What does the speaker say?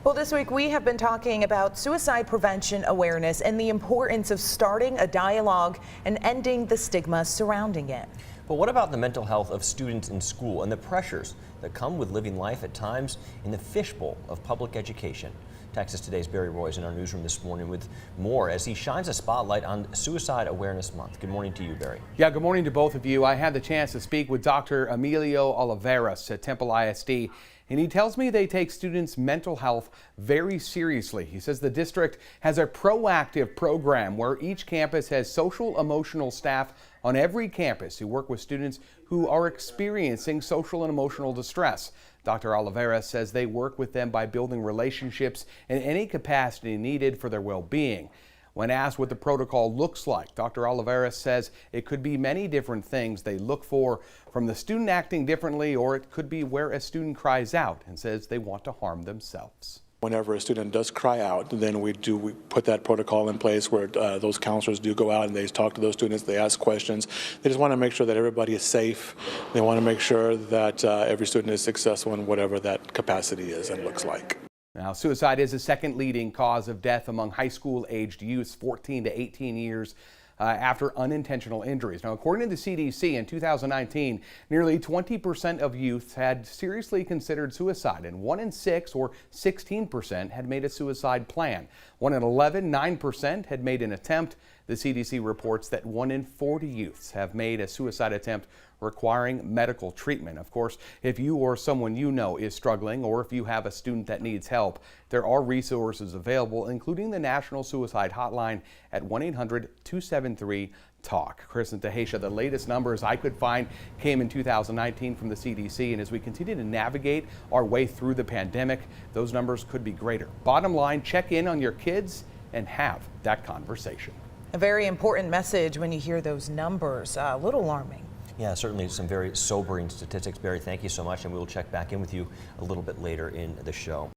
Well, this week we have been talking about suicide prevention awareness and the importance of starting a dialogue and ending the stigma surrounding it. But what about the mental health of students in school and the pressures that come with living life at times in the fishbowl of public education? Texas Today's Barry Roy is in our newsroom this morning with more as he shines a spotlight on Suicide Awareness Month. Good morning to you, Barry. Yeah, good morning to both of you. I had the chance to speak with Dr. Emilio Oliveras at Temple ISD, and he tells me they take students' mental health very seriously. He says the district has a proactive program where each campus has social emotional staff on every campus who work with students who are experiencing social and emotional distress. Dr. Oliveras says they work with them by building relationships in any capacity needed for their well-being. When asked what the protocol looks like, Dr. Oliveras says it could be many different things they look for, from the student acting differently, or it could be where a student cries out and says they want to harm themselves. Whenever a student does cry out, then we put that protocol in place where those counselors do go out and they talk to those students, they ask questions. They just want to make sure that everybody is safe. They want to make sure that every student is successful in whatever that capacity is and looks like. Now, suicide is the second leading cause of death among high school aged youths 14 to 18 years after unintentional injuries. Now, according to the CDC, in 2019, nearly 20% of youths had seriously considered suicide, and 1 in 6, or 16%, had made a suicide plan. 1 in 11, 9%, had made an attempt. The CDC reports that 1 in 40 youths have made a suicide attempt requiring medical treatment. Of course, if you or someone you know is struggling, or if you have a student that needs help, there are resources available, including the National Suicide Hotline at 1-800-273-TALK. Chris and Tahesha, the latest numbers I could find came in 2019 from the CDC, and as we continue to navigate our way through the pandemic, those numbers could be greater. Bottom line, check in on your kids and have that conversation. A very important message when you hear those numbers. A little alarming. Yeah, certainly some very sobering statistics. Barry, thank you so much, and we will check back in with you a little bit later in the show.